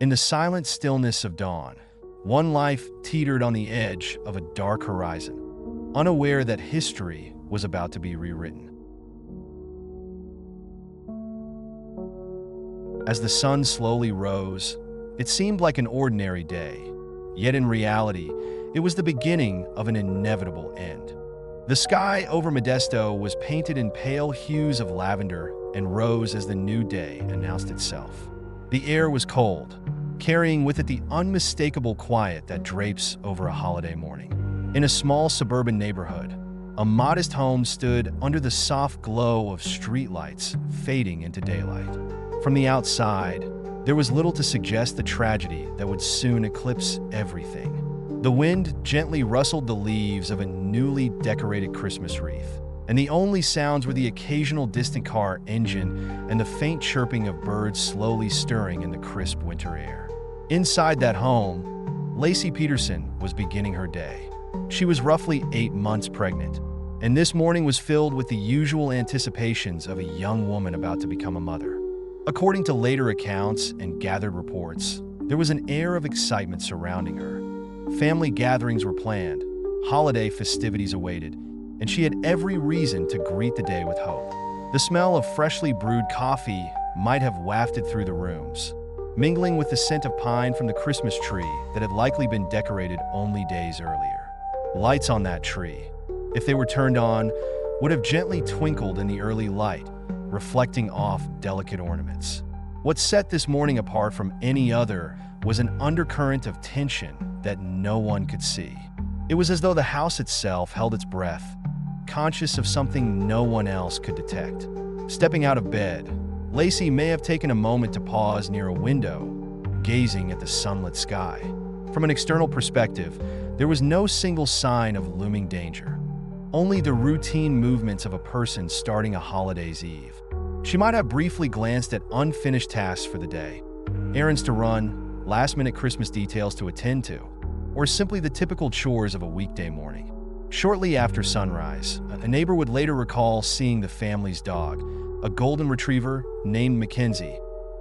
In the silent stillness of dawn, one life teetered on the edge of a dark horizon, unaware that history was about to be rewritten. As the sun slowly rose, it seemed like an ordinary day, yet in reality, it was the beginning of an inevitable end. The sky over Modesto was painted in pale hues of lavender and rose as the new day announced itself. The air was cold, carrying with it the unmistakable quiet that drapes over a holiday morning. In a small suburban neighborhood, a modest home stood under the soft glow of streetlights fading into daylight. From the outside, there was little to suggest the tragedy that would soon eclipse everything. The wind gently rustled the leaves of a newly decorated Christmas wreath, and the only sounds were the occasional distant car engine and the faint chirping of birds slowly stirring in the crisp winter air. Inside that home, Laci Peterson was beginning her day. She was roughly 8 months pregnant, and this morning was filled with the usual anticipations of a young woman about to become a mother. According to later accounts and gathered reports, there was an air of excitement surrounding her. Family gatherings were planned, holiday festivities awaited, and she had every reason to greet the day with hope. The smell of freshly brewed coffee might have wafted through the rooms, mingling with the scent of pine from the Christmas tree that had likely been decorated only days earlier. Lights on that tree, if they were turned on, would have gently twinkled in the early light, reflecting off delicate ornaments. What set this morning apart from any other was an undercurrent of tension that no one could see. It was as though the house itself held its breath, conscious of something no one else could detect. Stepping out of bed, Laci may have taken a moment to pause near a window, gazing at the sunlit sky. From an external perspective, there was no single sign of looming danger, only the routine movements of a person starting a holiday's eve. She might have briefly glanced at unfinished tasks for the day, errands to run, last-minute Christmas details to attend to, or simply the typical chores of a weekday morning. Shortly after sunrise, a neighbor would later recall seeing the family's dog, a golden retriever named Mackenzie,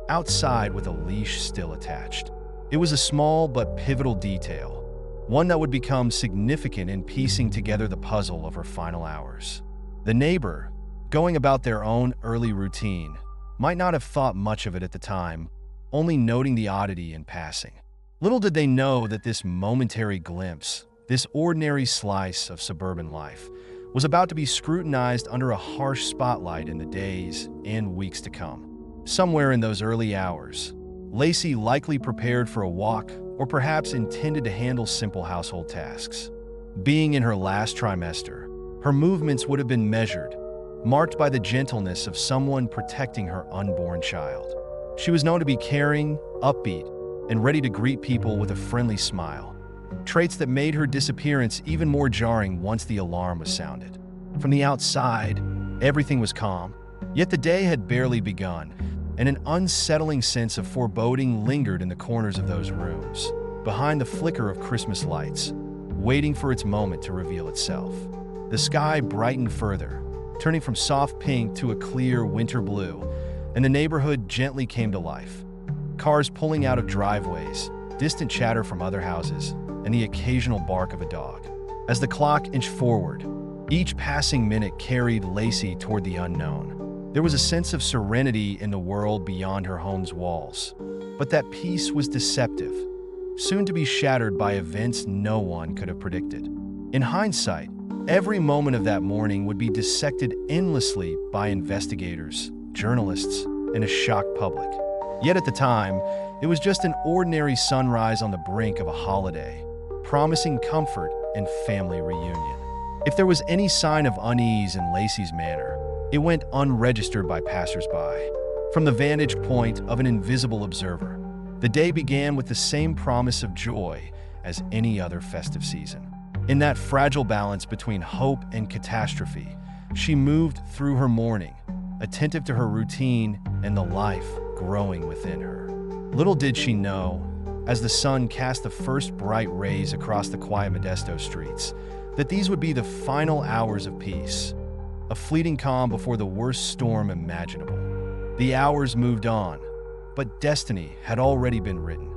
outside with a leash still attached. It was a small but pivotal detail, one that would become significant in piecing together the puzzle of her final hours. The neighbor, going about their own early routine, might not have thought much of it at the time, only noting the oddity in passing. Little did they know that this momentary glimpse, this ordinary slice of suburban life, was about to be scrutinized under a harsh spotlight in the days and weeks to come. Somewhere in those early hours, Laci likely prepared for a walk or perhaps intended to handle simple household tasks. Being in her last trimester, her movements would have been measured, marked by the gentleness of someone protecting her unborn child. She was known to be caring, upbeat, and ready to greet people with a friendly smile, traits that made her disappearance even more jarring once the alarm was sounded. From the outside, everything was calm, yet the day had barely begun, and an unsettling sense of foreboding lingered in the corners of those rooms, behind the flicker of Christmas lights, waiting for its moment to reveal itself. The sky brightened further, turning from soft pink to a clear winter blue, and the neighborhood gently came to life. Cars pulling out of driveways, distant chatter from other houses, and the occasional bark of a dog. As the clock inched forward, each passing minute carried Laci toward the unknown. There was a sense of serenity in the world beyond her home's walls, but that peace was deceptive, soon to be shattered by events no one could have predicted. In hindsight, every moment of that morning would be dissected endlessly by investigators, journalists, and a shocked public. Yet at the time, it was just an ordinary sunrise on the brink of a holiday, promising comfort and family reunion. If there was any sign of unease in Laci's manner, it went unregistered by passersby. From the vantage point of an invisible observer, the day began with the same promise of joy as any other festive season. In that fragile balance between hope and catastrophe, she moved through her morning, attentive to her routine and the life growing within her. Little did she know, as the sun cast the first bright rays across the quiet Modesto streets, that these would be the final hours of peace, a fleeting calm before the worst storm imaginable. The hours moved on, but destiny had already been written.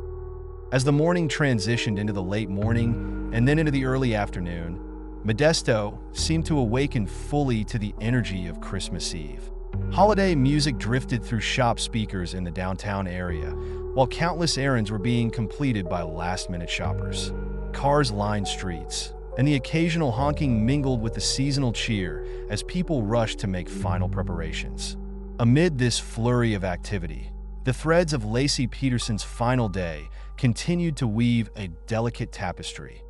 As the morning transitioned into the late morning and then into the early afternoon, Modesto seemed to awaken fully to the energy of Christmas Eve. Holiday music drifted through shop speakers in the downtown area, while countless errands were being completed by last-minute shoppers. Cars lined streets, and the occasional honking mingled with the seasonal cheer as people rushed to make final preparations. Amid this flurry of activity, the threads of Laci Peterson's final day continued to weave a delicate tapestry,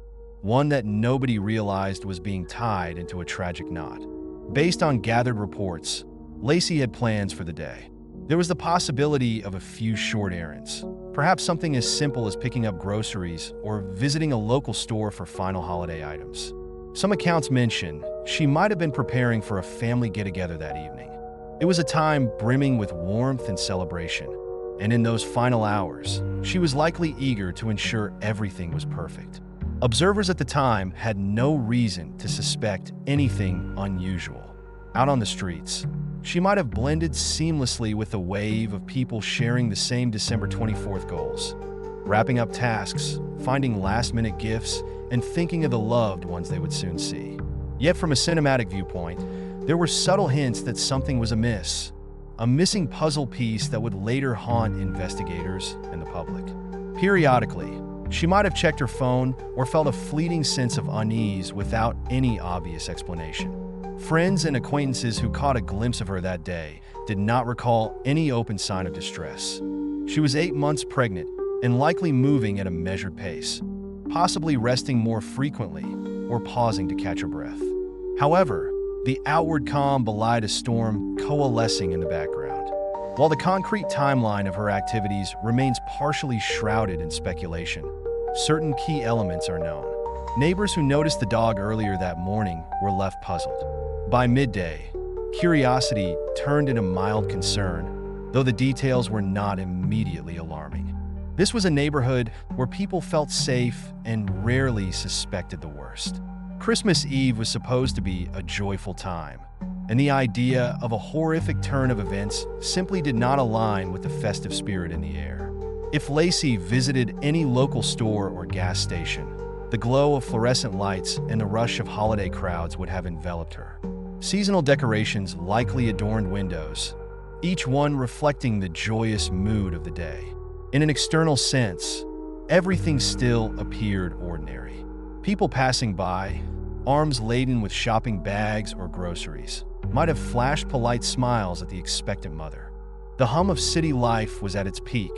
one that nobody realized was being tied into a tragic knot. Based on gathered reports, Laci had plans for the day. There was the possibility of a few short errands, perhaps something as simple as picking up groceries or visiting a local store for final holiday items. Some accounts mention she might have been preparing for a family get-together that evening. It was a time brimming with warmth and celebration, and in those final hours, she was likely eager to ensure everything was perfect. Observers at the time had no reason to suspect anything unusual. Out on the streets, she might have blended seamlessly with the wave of people sharing the same December 24th goals, wrapping up tasks, finding last-minute gifts, and thinking of the loved ones they would soon see. Yet from a cinematic viewpoint, there were subtle hints that something was amiss, a missing puzzle piece that would later haunt investigators and the public. Periodically, she might have checked her phone or felt a fleeting sense of unease without any obvious explanation. Friends and acquaintances who caught a glimpse of her that day did not recall any open sign of distress. She was 8 months pregnant and likely moving at a measured pace, possibly resting more frequently or pausing to catch her breath. However, the outward calm belied a storm coalescing in the background. While the concrete timeline of her activities remains partially shrouded in speculation, certain key elements are known. Neighbors who noticed the dog earlier that morning were left puzzled. By midday, curiosity turned into mild concern, though the details were not immediately alarming. This was a neighborhood where people felt safe and rarely suspected the worst. Christmas Eve was supposed to be a joyful time, and the idea of a horrific turn of events simply did not align with the festive spirit in the air. If Laci visited any local store or gas station, the glow of fluorescent lights and the rush of holiday crowds would have enveloped her. Seasonal decorations likely adorned windows, each one reflecting the joyous mood of the day. In an external sense, everything still appeared ordinary. People passing by, arms laden with shopping bags or groceries, might have flashed polite smiles at the expectant mother. The hum of city life was at its peak,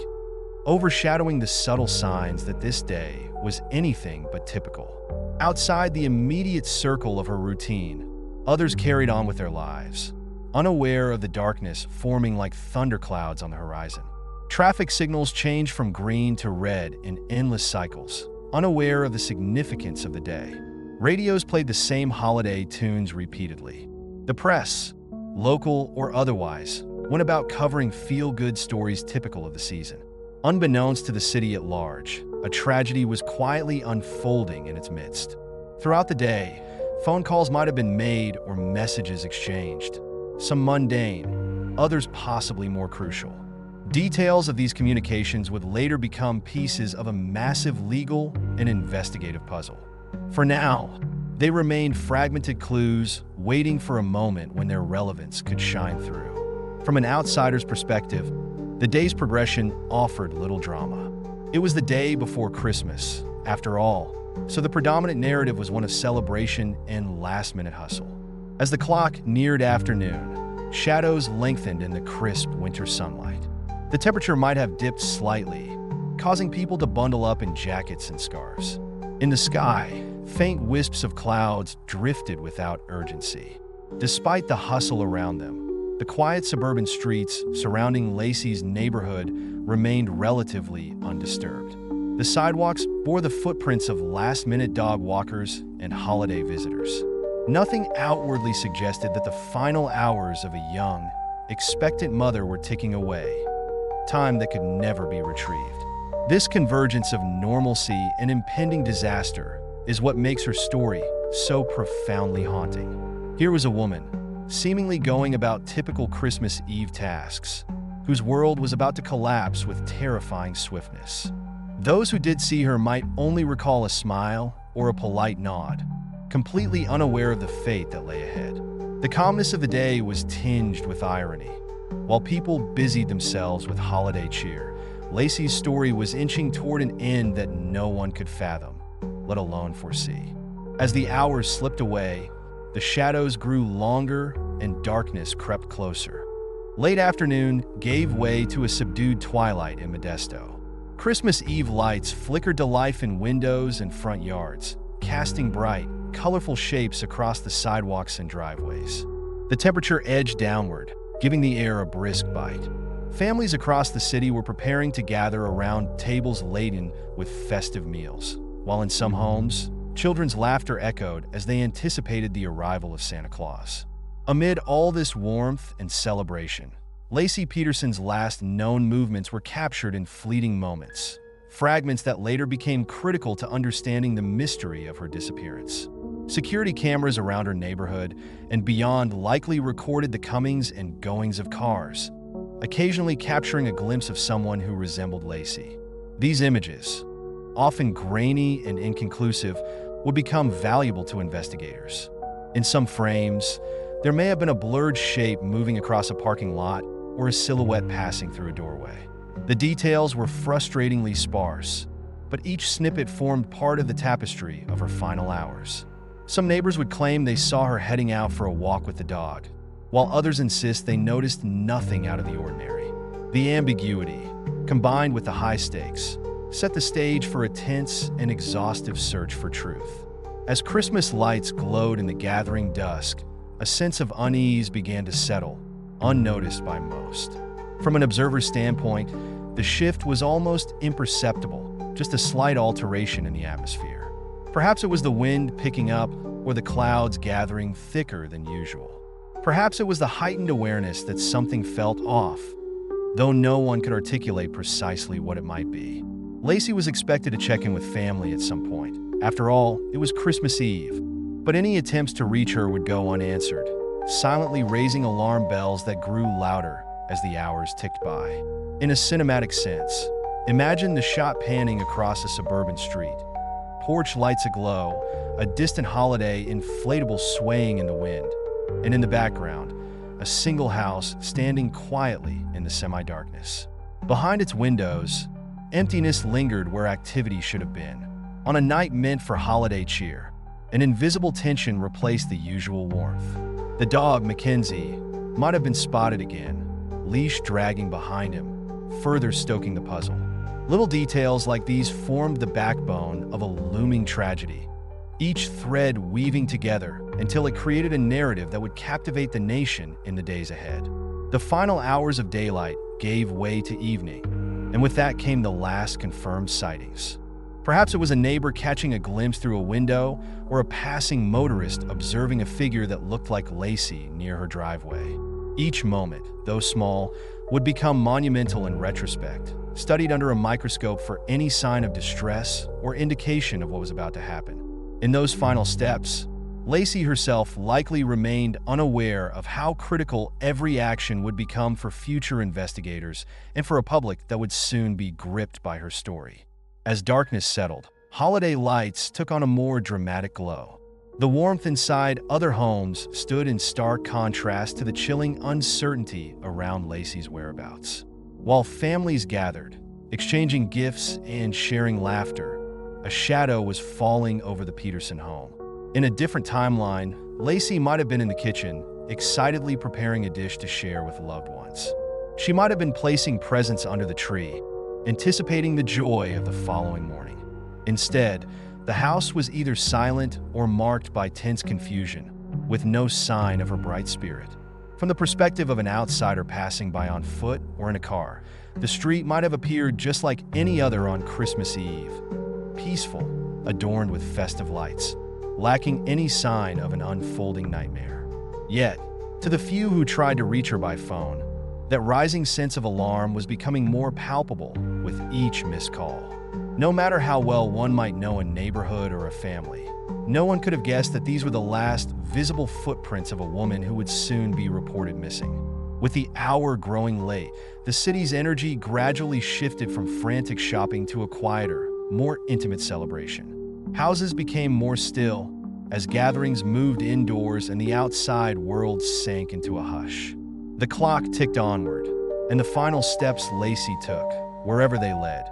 overshadowing the subtle signs that this day was anything but typical. Outside the immediate circle of her routine, others carried on with their lives, unaware of the darkness forming like thunderclouds on the horizon. Traffic signals changed from green to red in endless cycles, unaware of the significance of the day. Radios played the same holiday tunes repeatedly. The press, local or otherwise, went about covering feel-good stories typical of the season. Unbeknownst to the city at large, a tragedy was quietly unfolding in its midst. Throughout the day, phone calls might have been made or messages exchanged, some mundane, others possibly more crucial. Details of these communications would later become pieces of a massive legal and investigative puzzle. For now, they remained fragmented clues waiting for a moment when their relevance could shine through. From an outsider's perspective, the day's progression offered little drama. It was the day before Christmas, after all, so the predominant narrative was one of celebration and last-minute hustle. As the clock neared afternoon, shadows lengthened in the crisp winter sunlight. The temperature might have dipped slightly, causing people to bundle up in jackets and scarves. In the sky, faint wisps of clouds drifted without urgency. Despite the hustle around them, the quiet suburban streets surrounding Laci's neighborhood remained relatively undisturbed. The sidewalks bore the footprints of last-minute dog walkers and holiday visitors. Nothing outwardly suggested that the final hours of a young, expectant mother were ticking away, time that could never be retrieved. This convergence of normalcy and impending disaster is what makes her story so profoundly haunting. Here was a woman, seemingly going about typical Christmas Eve tasks, whose world was about to collapse with terrifying swiftness. Those who did see her might only recall a smile or a polite nod, completely unaware of the fate that lay ahead. The calmness of the day was tinged with irony. While people busied themselves with holiday cheer, Laci's story was inching toward an end that no one could fathom, let alone foresee. As the hours slipped away, the shadows grew longer and darkness crept closer. Late afternoon gave way to a subdued twilight in Modesto. Christmas Eve lights flickered to life in windows and front yards, casting bright, colorful shapes across the sidewalks and driveways. The temperature edged downward, giving the air a brisk bite. Families across the city were preparing to gather around tables laden with festive meals, while in some homes, children's laughter echoed as they anticipated the arrival of Santa Claus. Amid all this warmth and celebration, Laci Peterson's last known movements were captured in fleeting moments, fragments that later became critical to understanding the mystery of her disappearance. Security cameras around her neighborhood and beyond likely recorded the comings and goings of cars, occasionally capturing a glimpse of someone who resembled Laci. These images, often grainy and inconclusive, would become valuable to investigators. In some frames, there may have been a blurred shape moving across a parking lot or a silhouette passing through a doorway. The details were frustratingly sparse, but each snippet formed part of the tapestry of her final hours. Some neighbors would claim they saw her heading out for a walk with the dog, while others insist they noticed nothing out of the ordinary. The ambiguity, combined with the high stakes, set the stage for a tense and exhaustive search for truth. As Christmas lights glowed in the gathering dusk, a sense of unease began to settle, unnoticed by most. From an observer's standpoint, the shift was almost imperceptible, just a slight alteration in the atmosphere. Perhaps it was the wind picking up or the clouds gathering thicker than usual. Perhaps it was the heightened awareness that something felt off, though no one could articulate precisely what it might be. Laci was expected to check in with family at some point. After all, it was Christmas Eve, but any attempts to reach her would go unanswered, silently raising alarm bells that grew louder as the hours ticked by. In a cinematic sense, imagine the shot panning across a suburban street, porch lights aglow, a distant holiday inflatable swaying in the wind, and in the background, a single house standing quietly in the semi-darkness. Behind its windows, emptiness lingered where activity should have been. On a night meant for holiday cheer, an invisible tension replaced the usual warmth. The dog, Mackenzie, might have been spotted again, leash dragging behind him, further stoking the puzzle. Little details like these formed the backbone of a looming tragedy, each thread weaving together until it created a narrative that would captivate the nation in the days ahead. The final hours of daylight gave way to evening, and with that came the last confirmed sightings. Perhaps it was a neighbor catching a glimpse through a window or a passing motorist observing a figure that looked like Laci near her driveway. Each moment, though small, would become monumental in retrospect, studied under a microscope for any sign of distress or indication of what was about to happen. In those final steps, Laci herself likely remained unaware of how critical every action would become for future investigators and for a public that would soon be gripped by her story. As darkness settled, holiday lights took on a more dramatic glow. The warmth inside other homes stood in stark contrast to the chilling uncertainty around Laci's whereabouts. While families gathered, exchanging gifts and sharing laughter, a shadow was falling over the Peterson home. In a different timeline, Laci might have been in the kitchen, excitedly preparing a dish to share with loved ones. She might have been placing presents under the tree, anticipating the joy of the following morning. Instead, the house was either silent or marked by tense confusion, with no sign of her bright spirit. From the perspective of an outsider passing by on foot or in a car, the street might have appeared just like any other on Christmas Eve, peaceful, adorned with festive lights, lacking any sign of an unfolding nightmare. Yet, to the few who tried to reach her by phone, that rising sense of alarm was becoming more palpable with each missed call. No matter how well one might know a neighborhood or a family, no one could have guessed that these were the last visible footprints of a woman who would soon be reported missing. With the hour growing late, the city's energy gradually shifted from frantic shopping to a quieter, more intimate celebration. Houses became more still as gatherings moved indoors and the outside world sank into a hush. The clock ticked onward, and the final steps Laci took, wherever they led,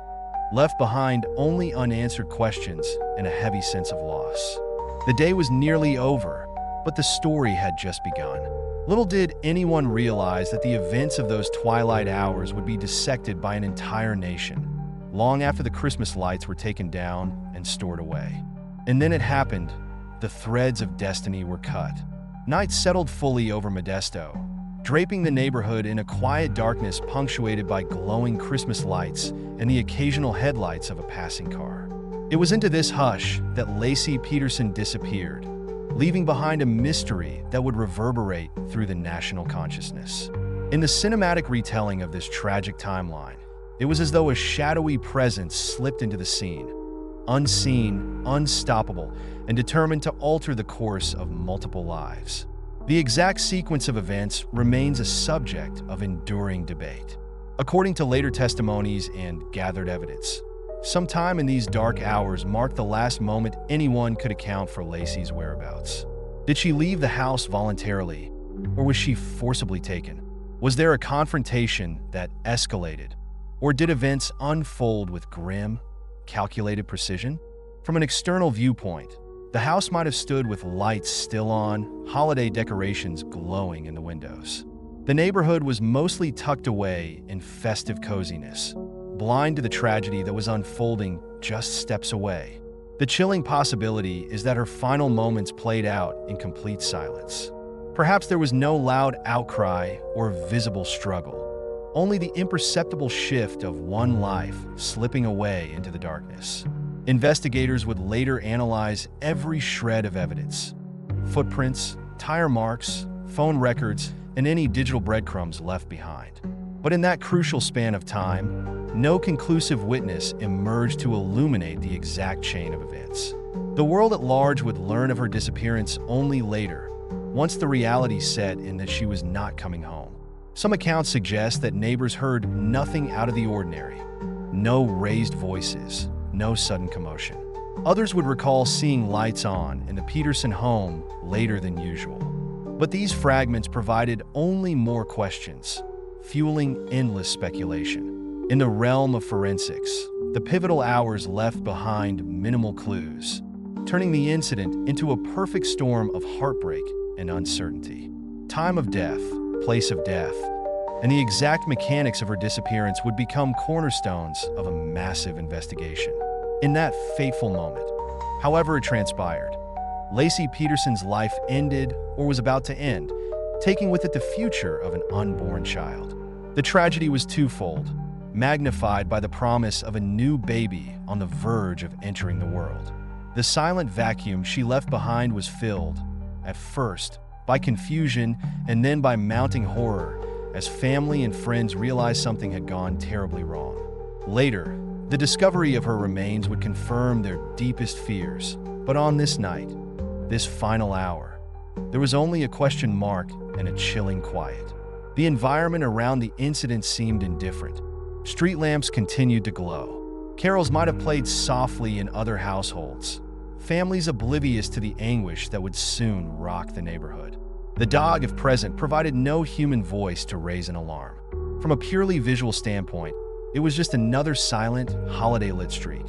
left behind only unanswered questions and a heavy sense of loss. The day was nearly over, but the story had just begun. Little did anyone realize that the events of those twilight hours would be dissected by an entire nation, long after the Christmas lights were taken down and stored away. And then it happened. The threads of destiny were cut. Night settled fully over Modesto, draping the neighborhood in a quiet darkness punctuated by glowing Christmas lights and the occasional headlights of a passing car. It was into this hush that Laci Peterson disappeared, leaving behind a mystery that would reverberate through the national consciousness. In the cinematic retelling of this tragic timeline, it was as though a shadowy presence slipped into the scene, unseen, unstoppable, and determined to alter the course of multiple lives. The exact sequence of events remains a subject of enduring debate. According to later testimonies and gathered evidence, sometime in these dark hours marked the last moment anyone could account for Laci's whereabouts. Did she leave the house voluntarily, or was she forcibly taken? Was there a confrontation that escalated, or did events unfold with grim, calculated precision? From an external viewpoint, the house might have stood with lights still on, holiday decorations glowing in the windows. The neighborhood was mostly tucked away in festive coziness, blind to the tragedy that was unfolding just steps away. The chilling possibility is that her final moments played out in complete silence. Perhaps there was no loud outcry or visible struggle, only the imperceptible shift of one life slipping away into the darkness. Investigators would later analyze every shred of evidence: footprints, tire marks, phone records, and any digital breadcrumbs left behind. But in that crucial span of time, no conclusive witness emerged to illuminate the exact chain of events. The world at large would learn of her disappearance only later, once the reality set in that she was not coming home. Some accounts suggest that neighbors heard nothing out of the ordinary. No raised voices, no sudden commotion. Others would recall seeing lights on in the Peterson home later than usual. But these fragments provided only more questions, fueling endless speculation. In the realm of forensics, the pivotal hours left behind minimal clues, turning the incident into a perfect storm of heartbreak and uncertainty. Time of death, place of death, and the exact mechanics of her disappearance would become cornerstones of a massive investigation. In that fateful moment, however it transpired, Laci Peterson's life ended or was about to end, taking with it the future of an unborn child. The tragedy was twofold, magnified by the promise of a new baby on the verge of entering the world. The silent vacuum she left behind was filled, at first, by confusion and then by mounting horror as family and friends realized something had gone terribly wrong. Later, the discovery of her remains would confirm their deepest fears. But on this night, this final hour, there was only a question mark and a chilling quiet. The environment around the incident seemed indifferent. Street lamps continued to glow. Carols might have played softly in other households, families oblivious to the anguish that would soon rock the neighborhood. The dog, if present, provided no human voice to raise an alarm. From a purely visual standpoint, it was just another silent, holiday-lit street.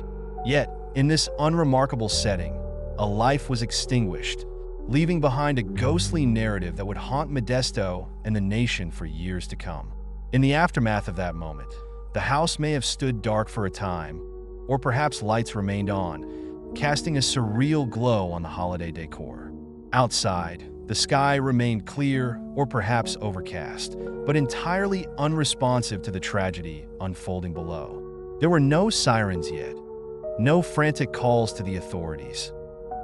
Yet, in this unremarkable setting, a life was extinguished, leaving behind a ghostly narrative that would haunt Modesto and the nation for years to come. In the aftermath of that moment, the house may have stood dark for a time, or perhaps lights remained on, casting a surreal glow on the holiday decor. Outside, the sky remained clear or perhaps overcast, but entirely unresponsive to the tragedy unfolding below. There were no sirens yet, no frantic calls to the authorities,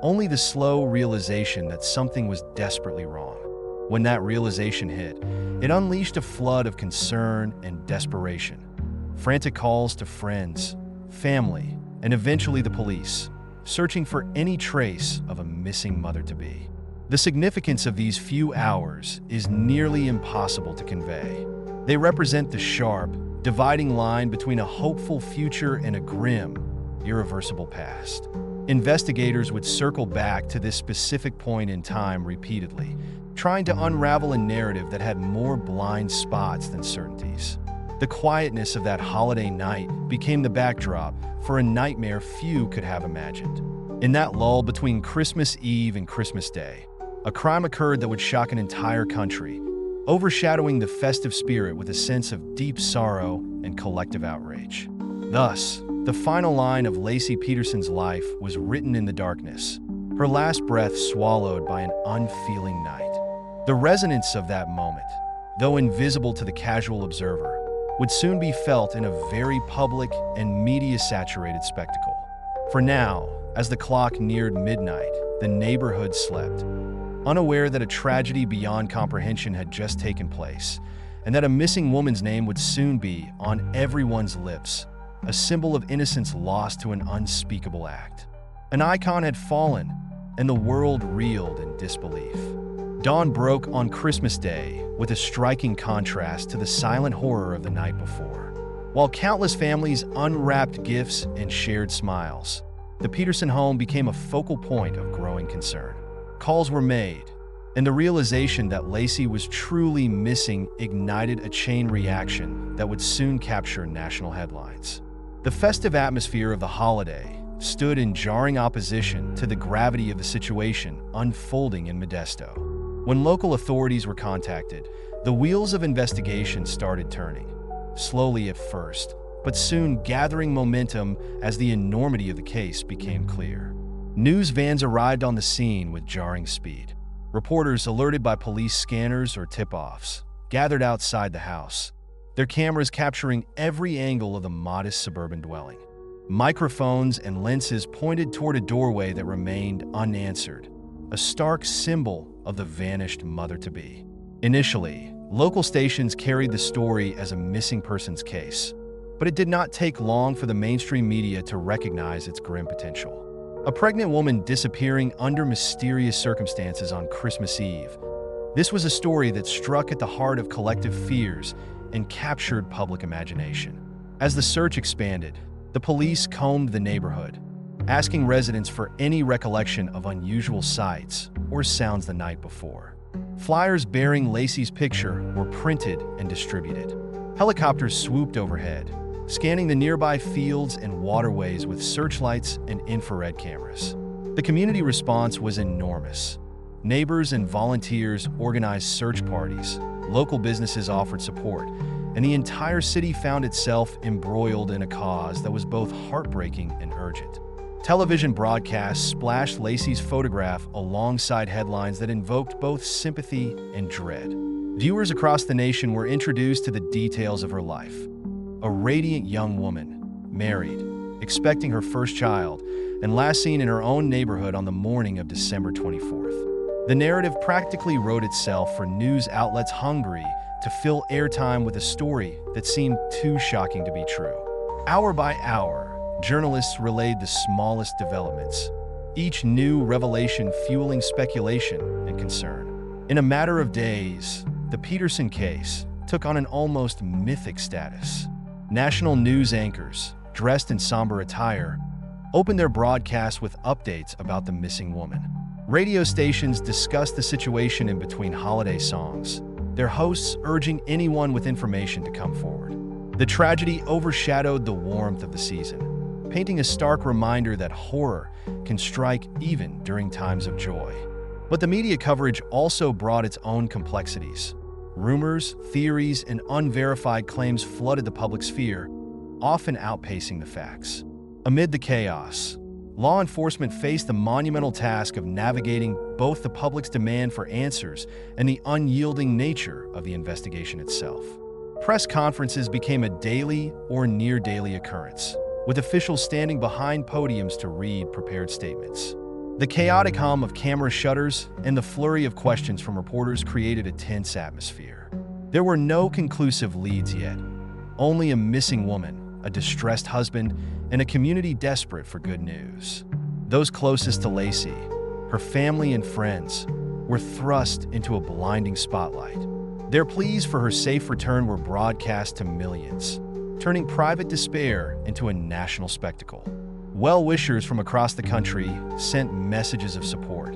only the slow realization that something was desperately wrong. When that realization hit, it unleashed a flood of concern and desperation. Frantic calls to friends, family, and eventually the police, searching for any trace of a missing mother-to-be. The significance of these few hours is nearly impossible to convey. They represent the sharp, dividing line between a hopeful future and a grim, irreversible past. Investigators would circle back to this specific point in time repeatedly, trying to unravel a narrative that had more blind spots than certainties. The quietness of that holiday night became the backdrop for a nightmare few could have imagined. In that lull between Christmas Eve and Christmas Day, a crime occurred that would shock an entire country, overshadowing the festive spirit with a sense of deep sorrow and collective outrage. Thus, the final line of Laci Peterson's life was written in the darkness, her last breath swallowed by an unfeeling night. The resonance of that moment, though invisible to the casual observer, would soon be felt in a very public and media-saturated spectacle. For now, as the clock neared midnight, the neighborhood slept, unaware that a tragedy beyond comprehension had just taken place, and that a missing woman's name would soon be on everyone's lips, a symbol of innocence lost to an unspeakable act. An icon had fallen, and the world reeled in disbelief. Dawn broke on Christmas Day with a striking contrast to the silent horror of the night before. While countless families unwrapped gifts and shared smiles, the Peterson home became a focal point of growing concern. Calls were made, and the realization that Laci was truly missing ignited a chain reaction that would soon capture national headlines. The festive atmosphere of the holiday stood in jarring opposition to the gravity of the situation unfolding in Modesto. When local authorities were contacted, the wheels of investigation started turning, slowly at first, but soon gathering momentum as the enormity of the case became clear. News vans arrived on the scene with jarring speed. Reporters, alerted by police scanners or tip-offs, gathered outside the house, their cameras capturing every angle of the modest suburban dwelling. Microphones and lenses pointed toward a doorway that remained unanswered, a stark symbol of the vanished mother-to-be. Initially, local stations carried the story as a missing persons case, but it did not take long for the mainstream media to recognize its grim potential. A pregnant woman disappearing under mysterious circumstances on Christmas Eve. This was a story that struck at the heart of collective fears and captured public imagination. As the search expanded, the police combed the neighborhood, asking residents for any recollection of unusual sights or sounds the night before. Flyers bearing Laci's picture were printed and distributed. Helicopters swooped overhead, scanning the nearby fields and waterways with searchlights and infrared cameras. The community response was enormous. Neighbors and volunteers organized search parties, local businesses offered support, and the entire city found itself embroiled in a cause that was both heartbreaking and urgent. Television broadcasts splashed Laci's photograph alongside headlines that invoked both sympathy and dread. Viewers across the nation were introduced to the details of her life. A radiant young woman, married, expecting her first child, and last seen in her own neighborhood on the morning of December 24th. The narrative practically wrote itself for news outlets hungry to fill airtime with a story that seemed too shocking to be true. Hour by hour, journalists relayed the smallest developments, each new revelation fueling speculation and concern. In a matter of days, the Peterson case took on an almost mythic status. National news anchors, dressed in somber attire, opened their broadcasts with updates about the missing woman. Radio stations discussed the situation in between holiday songs, their hosts urging anyone with information to come forward. The tragedy overshadowed the warmth of the season, painting a stark reminder that horror can strike even during times of joy. But the media coverage also brought its own complexities. Rumors, theories, and unverified claims flooded the public sphere, often outpacing the facts. Amid the chaos, law enforcement faced the monumental task of navigating both the public's demand for answers and the unyielding nature of the investigation itself. Press conferences became a daily or near-daily occurrence, with officials standing behind podiums to read prepared statements. The chaotic hum of camera shutters and the flurry of questions from reporters created a tense atmosphere. There were no conclusive leads yet, only a missing woman, a distressed husband, and a community desperate for good news. Those closest to Laci, her family and friends, were thrust into a blinding spotlight. Their pleas for her safe return were broadcast to millions, turning private despair into a national spectacle. Well-wishers from across the country sent messages of support,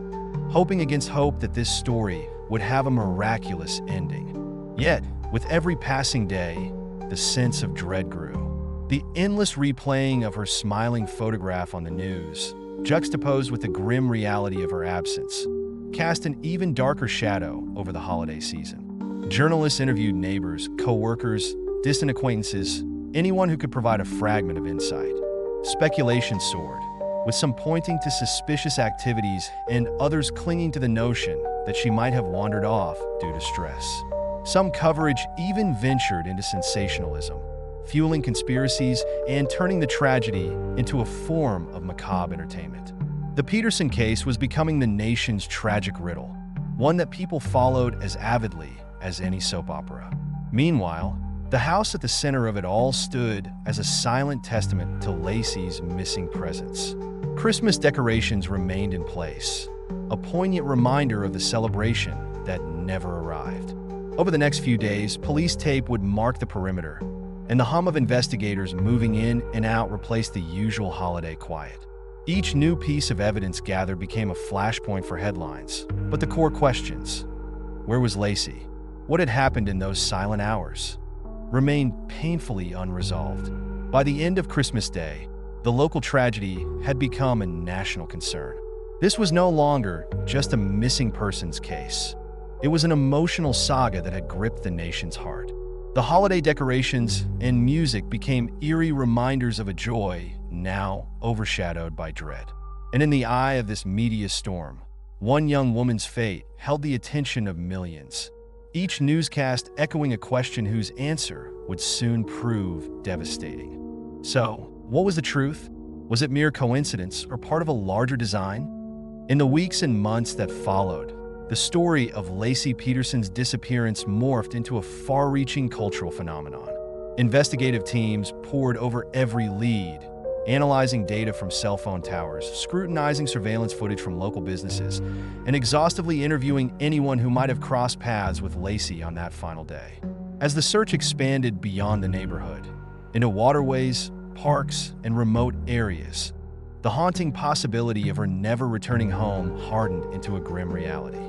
hoping against hope that this story would have a miraculous ending. Yet, with every passing day, the sense of dread grew. The endless replaying of her smiling photograph on the news, juxtaposed with the grim reality of her absence, cast an even darker shadow over the holiday season. Journalists interviewed neighbors, co-workers, distant acquaintances, anyone who could provide a fragment of insight. Speculation soared, with some pointing to suspicious activities and others clinging to the notion that she might have wandered off due to stress. Some coverage even ventured into sensationalism, fueling conspiracies and turning the tragedy into a form of macabre entertainment. The Peterson case was becoming the nation's tragic riddle, one that people followed as avidly as any soap opera. Meanwhile, the house at the center of it all stood as a silent testament to Laci's missing presence. Christmas decorations remained in place, a poignant reminder of the celebration that never arrived. Over the next few days, police tape would mark the perimeter, and the hum of investigators moving in and out replaced the usual holiday quiet. Each new piece of evidence gathered became a flashpoint for headlines, but the core questions, where was Laci? What had happened in those silent hours? Remained painfully unresolved. By the end of Christmas Day, the local tragedy had become a national concern. This was no longer just a missing persons case. It was an emotional saga that had gripped the nation's heart. The holiday decorations and music became eerie reminders of a joy now overshadowed by dread. And in the eye of this media storm, one young woman's fate held the attention of millions, each newscast echoing a question whose answer would soon prove devastating. So, what was the truth? Was it mere coincidence or part of a larger design? In the weeks and months that followed, the story of Laci Peterson's disappearance morphed into a far-reaching cultural phenomenon. Investigative teams pored over every lead, analyzing data from cell phone towers, scrutinizing surveillance footage from local businesses, and exhaustively interviewing anyone who might have crossed paths with Laci on that final day. As the search expanded beyond the neighborhood, into waterways, parks, and remote areas, the haunting possibility of her never returning home hardened into a grim reality.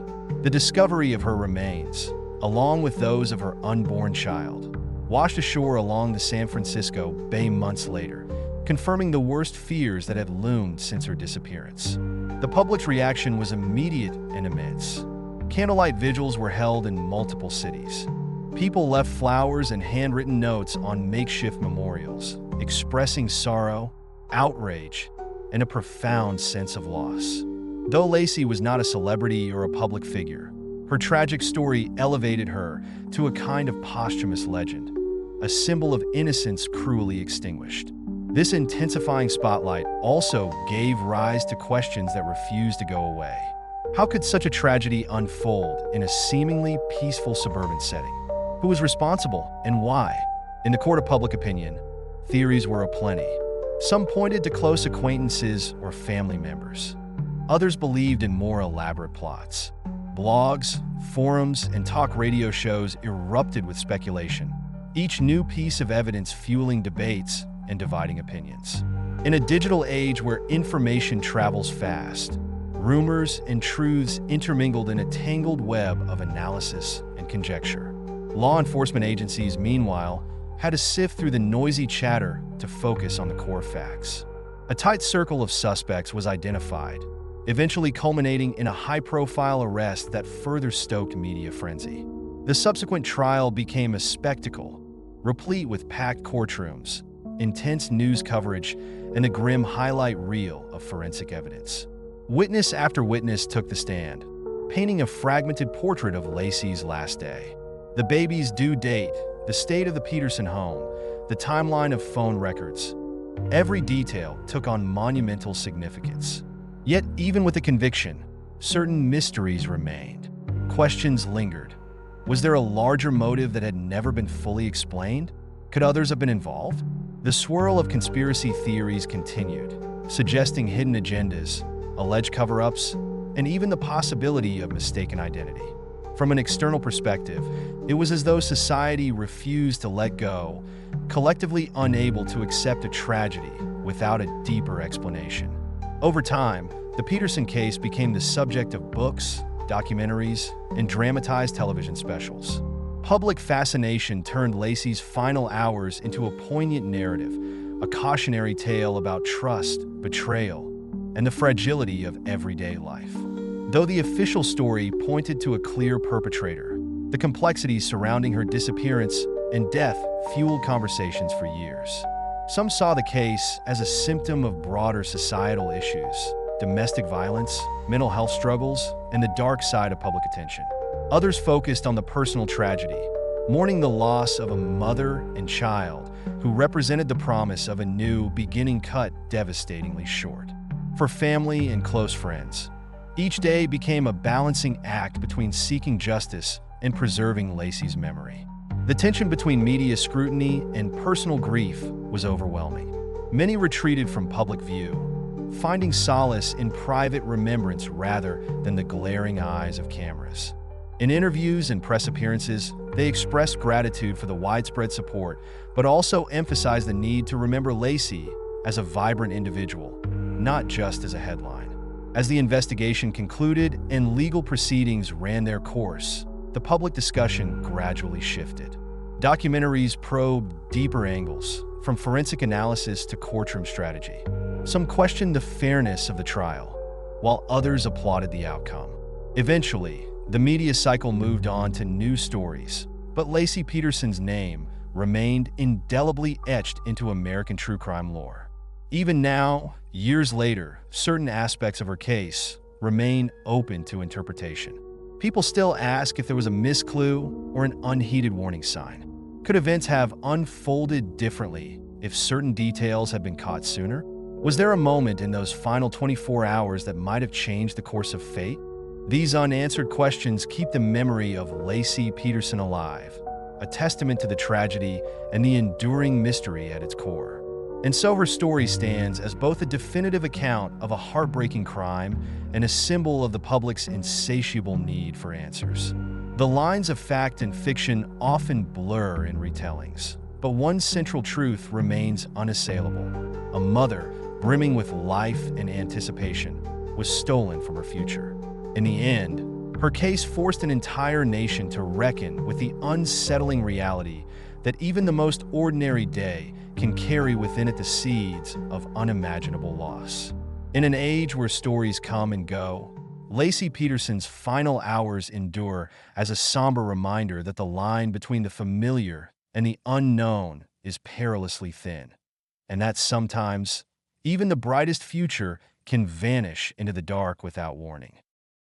The discovery of her remains, along with those of her unborn child, washed ashore along the San Francisco Bay months later, confirming the worst fears that had loomed since her disappearance. The public's reaction was immediate and immense. Candlelight vigils were held in multiple cities. People left flowers and handwritten notes on makeshift memorials, expressing sorrow, outrage, and a profound sense of loss. Though Laci was not a celebrity or a public figure, her tragic story elevated her to a kind of posthumous legend, a symbol of innocence cruelly extinguished. This intensifying spotlight also gave rise to questions that refused to go away. How could such a tragedy unfold in a seemingly peaceful suburban setting? Who was responsible and why? In the court of public opinion, theories were aplenty. Some pointed to close acquaintances or family members. Others believed in more elaborate plots. Blogs, forums, and talk radio shows erupted with speculation, each new piece of evidence fueling debates and dividing opinions. In a digital age where information travels fast, rumors and truths intermingled in a tangled web of analysis and conjecture. Law enforcement agencies, meanwhile, had to sift through the noisy chatter to focus on the core facts. A tight circle of suspects was identified, eventually culminating in a high-profile arrest that further stoked media frenzy. The subsequent trial became a spectacle, replete with packed courtrooms, intense news coverage, and a grim highlight reel of forensic evidence. Witness after witness took the stand, painting a fragmented portrait of Laci's last day. The baby's due date, the state of the Peterson home, the timeline of phone records. Every detail took on monumental significance. Yet, even with the conviction, certain mysteries remained. Questions lingered. Was there a larger motive that had never been fully explained? Could others have been involved? The swirl of conspiracy theories continued, suggesting hidden agendas, alleged cover-ups, and even the possibility of mistaken identity. From an external perspective, it was as though society refused to let go, collectively unable to accept a tragedy without a deeper explanation. Over time, the Peterson case became the subject of books, documentaries, and dramatized television specials. Public fascination turned Laci's final hours into a poignant narrative, a cautionary tale about trust, betrayal, and the fragility of everyday life. Though the official story pointed to a clear perpetrator, the complexities surrounding her disappearance and death fueled conversations for years. Some saw the case as a symptom of broader societal issues, domestic violence, mental health struggles, and the dark side of public attention. Others focused on the personal tragedy, mourning the loss of a mother and child who represented the promise of a new beginning cut devastatingly short. For family and close friends, each day became a balancing act between seeking justice and preserving Laci's memory. The tension between media scrutiny and personal grief was overwhelming. Many retreated from public view, finding solace in private remembrance rather than the glaring eyes of cameras. In interviews and press appearances, they expressed gratitude for the widespread support, but also emphasized the need to remember Laci as a vibrant individual, not just as a headline. As the investigation concluded and legal proceedings ran their course, the public discussion gradually shifted. Documentaries probed deeper angles, from forensic analysis to courtroom strategy. Some questioned the fairness of the trial, while others applauded the outcome. Eventually, the media cycle moved on to new stories, but Laci Peterson's name remained indelibly etched into American true crime lore. Even now, years later, certain aspects of her case remain open to interpretation. People still ask if there was a missed clue or an unheeded warning sign. Could events have unfolded differently if certain details had been caught sooner? Was there a moment in those final 24 hours that might have changed the course of fate? These unanswered questions keep the memory of Laci Peterson alive, a testament to the tragedy and the enduring mystery at its core. And so her story stands as both a definitive account of a heartbreaking crime and a symbol of the public's insatiable need for answers. The lines of fact and fiction often blur in retellings, but one central truth remains unassailable. A mother, brimming with life and anticipation, was stolen from her future. In the end, her case forced an entire nation to reckon with the unsettling reality that even the most ordinary day can carry within it the seeds of unimaginable loss. In an age where stories come and go, Laci Peterson's final hours endure as a somber reminder that the line between the familiar and the unknown is perilously thin, and that sometimes even the brightest future can vanish into the dark without warning.